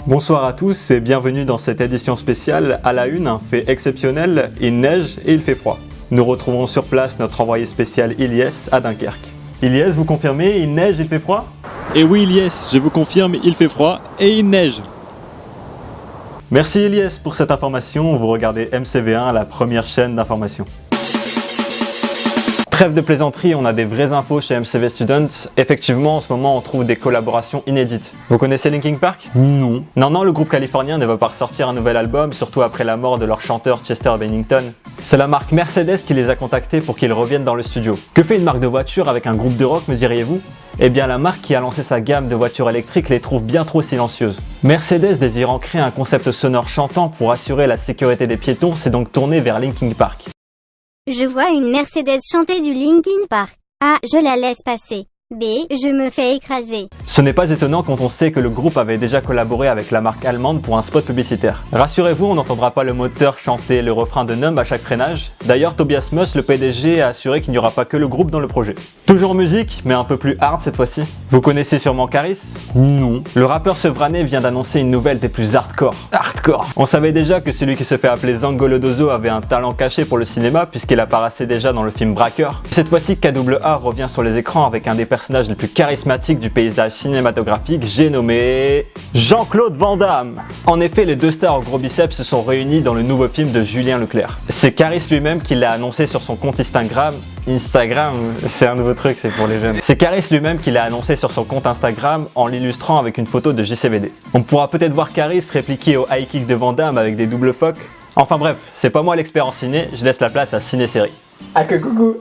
Bonsoir à tous et bienvenue dans cette édition spéciale. À la une, un fait exceptionnel, il neige et il fait froid. Nous retrouvons sur place notre envoyé spécial Ilyes à Dunkerque. Ilyes, vous confirmez, il neige, il fait froid ? Et oui Ilyes, je vous confirme, il fait froid et il neige. Merci Ilyes pour cette information, vous regardez MCV1, la première chaîne d'information. Trêve de plaisanterie, on a des vraies infos chez MCV Students. Effectivement, en ce moment, on trouve des collaborations inédites. Vous connaissez Linkin Park ? Non. Non, le groupe californien ne va pas ressortir un nouvel album, surtout après la mort de leur chanteur Chester Bennington. C'est la marque Mercedes qui les a contactés pour qu'ils reviennent dans le studio. Que fait une marque de voiture avec un groupe de rock, me diriez-vous ? Eh bien, la marque qui a lancé sa gamme de voitures électriques les trouve bien trop silencieuses. Mercedes, désirant créer un concept sonore chantant pour assurer la sécurité des piétons, s'est donc tourné vers Linkin Park. Je vois une Mercedes chanter du Linkin Park. A. Je la laisse passer. B. Je me fais écraser. Ce n'est pas étonnant quand on sait que le groupe avait déjà collaboré avec la marque allemande pour un spot publicitaire. Rassurez-vous, on n'entendra pas le moteur chanter le refrain de Numb à chaque freinage. D'ailleurs, Tobias Moss, le PDG, a assuré qu'il n'y aura pas que le groupe dans le projet. Toujours musique, mais un peu plus hard cette fois-ci. Vous connaissez sûrement Caris ? Non. Le rappeur Sevrané vient d'annoncer une nouvelle des plus hardcore. On savait déjà que celui qui se fait appeler Zango Lodozo avait un talent caché pour le cinéma puisqu'il apparaissait déjà dans le film Braqueur. Cette fois-ci, KAA revient sur les écrans avec un des personnages les plus charismatiques du paysage cinématographique, j'ai nommé Jean-Claude Van Damme. En effet, les deux stars au gros biceps se sont réunis dans le nouveau film de Julien Leclerc. C'est Caris lui-même qui l'a annoncé sur son compte Instagram, c'est un nouveau truc, c'est pour les jeunes. C'est Caris lui-même qui l'a annoncé sur son compte Instagram en l'illustrant avec une photo de JCVD. On pourra peut-être voir Caris répliquer au high kick de Van Damme avec des doubles phoques. Enfin bref, c'est pas moi l'expert en ciné, je laisse la place à Ciné-Série. Ah que coucou.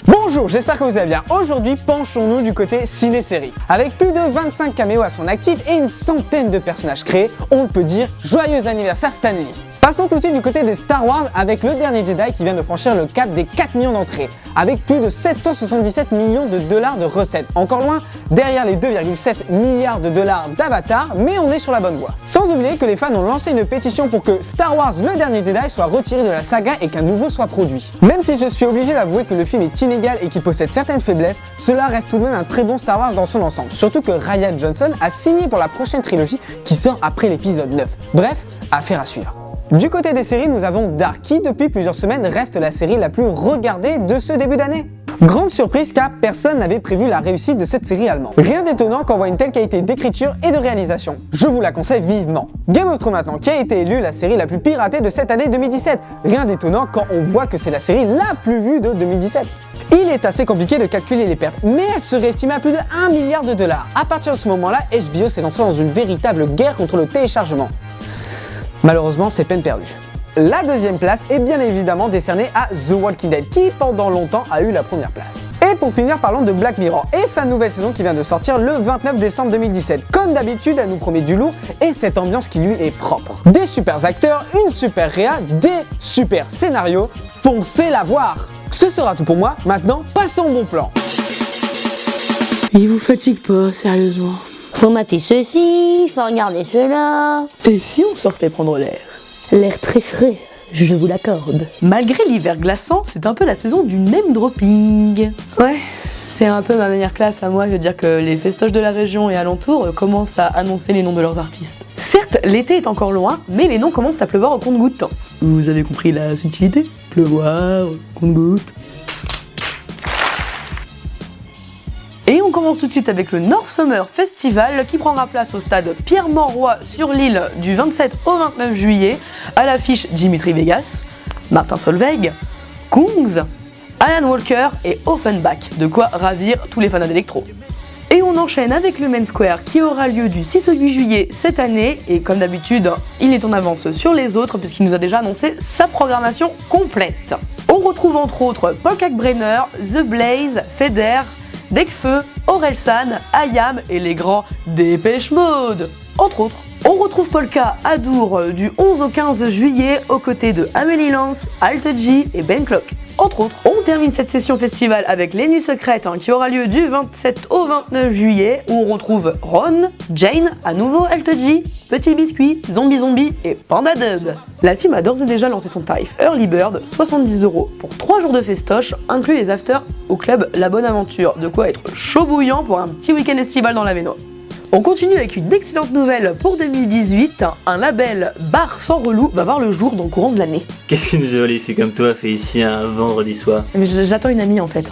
Bonjour, j'espère que vous allez bien. Aujourd'hui, penchons-nous du côté ciné-série. Avec plus de 25 caméos à son actif et une centaine de personnages créés, on peut dire joyeux anniversaire Stan Lee. Passons tout de suite du côté des Star Wars avec Le Dernier Jedi qui vient de franchir le cap des 4 millions d'entrées, avec plus de 777 millions de dollars de recettes. Encore loin derrière les 2,7 milliards de dollars d'Avatar, mais on est sur la bonne voie. Sans oublier que les fans ont lancé une pétition pour que Star Wars Le Dernier Jedi soit retiré de la saga et qu'un nouveau soit produit. Même si je suis obligé d'avouer que le film est inégal et qu'il possède certaines faiblesses, cela reste tout de même un très bon Star Wars dans son ensemble. Surtout que Rian Johnson a signé pour la prochaine trilogie qui sort après l'épisode 9. Bref, affaire à suivre. Du côté des séries, nous avons Dark qui, depuis plusieurs semaines, reste la série la plus regardée de ce début d'année. Grande surprise car personne n'avait prévu la réussite de cette série allemande. Rien d'étonnant quand on voit une telle qualité d'écriture et de réalisation. Je vous la conseille vivement. Game of Thrones maintenant, qui a été élue la série la plus piratée de cette année 2017. Rien d'étonnant quand on voit que c'est la série la plus vue de 2017. Il est assez compliqué de calculer les pertes, mais elle serait estimée à plus de 1 milliard de dollars. À partir de ce moment-là, HBO s'est lancé dans une véritable guerre contre le téléchargement. Malheureusement, c'est peine perdue. La deuxième place est bien évidemment décernée à The Walking Dead, qui pendant longtemps a eu la première place. Et pour finir, parlons de Black Mirror et sa nouvelle saison qui vient de sortir le 29 décembre 2017. Comme d'habitude, elle nous promet du lourd et cette ambiance qui lui est propre. Des super acteurs, une super réa, des super scénarios, foncez la voir. Ce sera tout pour moi, maintenant passons au bon plan. Il vous fatigue pas, sérieusement. Faut mater ceci, faut regarder cela. Et si on sortait prendre l'air ? L'air très frais, je vous l'accorde. Malgré l'hiver glaçant, c'est un peu la saison du name dropping. Ouais, c'est un peu ma manière classe à moi, je veux dire que les festoches de la région et alentour commencent à annoncer les noms de leurs artistes. Certes, l'été est encore loin, mais les noms commencent à pleuvoir au compte-gouttes. Vous avez compris la subtilité ? Pleuvoir, compte-gouttes. Et on commence tout de suite avec le North Summer Festival qui prendra place au stade Pierre-Mauroy sur l'île du 27 au 29 juillet. À l'affiche Dimitri Vegas, Martin Solveig, Kungs, Alan Walker et Offenbach, de quoi ravir tous les fans d'électro. Et on enchaîne avec le Main Square qui aura lieu du 6 au 8 juillet cette année et comme d'habitude, il est en avance sur les autres puisqu'il nous a déjà annoncé sa programmation complète. On retrouve entre autres Paul Kalkbrenner, The Blaze, Feder, Nekfeu, Orelsan, Ayam et les grands Dépêche Mode, entre autres. On retrouve Polka à Dour du 11 au 15 juillet aux côtés de Amélie Lance, Alt J et Ben Clock, entre autres. On termine cette session festival avec Les Nuits Secrètes qui aura lieu du 27 au 29 juillet où on retrouve Ron, Jane, à nouveau Alt J, Petit Biscuit, Zombie et Panda Dub. La team a d'ores et déjà lancé son tarif Early Bird, 70 € pour 3 jours de festoche, inclus les afters au club La Bonne Aventure, de quoi être chaud bouillant pour un petit week-end estival dans la Véno. On continue avec une excellente nouvelle pour 2018. Un label bar sans relou va voir le jour dans le courant de l'année. Qu'est-ce qu'une jolie fille comme toi fait ici un vendredi soir? Mais j'attends une amie en fait.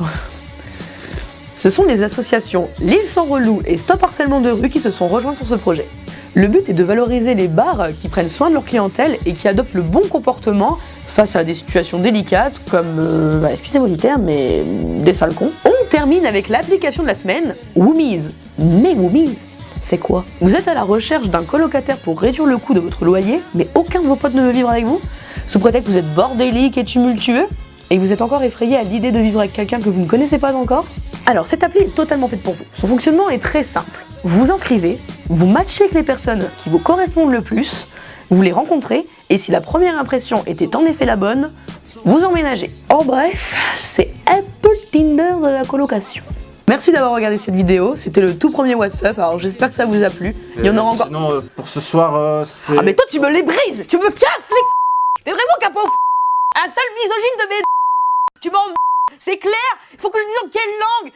Ce sont les associations L'Île sans relou et Stop harcèlement de rue qui se sont rejoints sur ce projet. Le but est de valoriser les bars qui prennent soin de leur clientèle et qui adoptent le bon comportement face à des situations délicates comme, excusez-moi du terme, mais des sales cons. On termine avec l'application de la semaine, Woomies. Mais Woomies, c'est quoi? Vous êtes à la recherche d'un colocataire pour réduire le coût de votre loyer, mais aucun de vos potes ne veut vivre avec vous? Sous prétexte que vous êtes bordélique et tumultueux? Et vous êtes encore effrayé à l'idée de vivre avec quelqu'un que vous ne connaissez pas encore? Alors cette appli est totalement faite pour vous. Son fonctionnement est très simple. Vous vous inscrivez, vous matchez avec les personnes qui vous correspondent le plus, vous les rencontrez, et si la première impression était en effet la bonne, vous emménagez. En bref, c'est un peu le Tinder de la colocation. Merci d'avoir regardé cette vidéo, c'était le tout premier WhatsApp, alors j'espère que ça vous a plu. Il y en aura encore... Sinon, pour ce soir, c'est... Ah mais toi tu me les brises, tu me casses les... T'es vraiment capot. Un sale misogyne de mes... Tu m'en... C'est clair, il faut que je dise en quelle langue.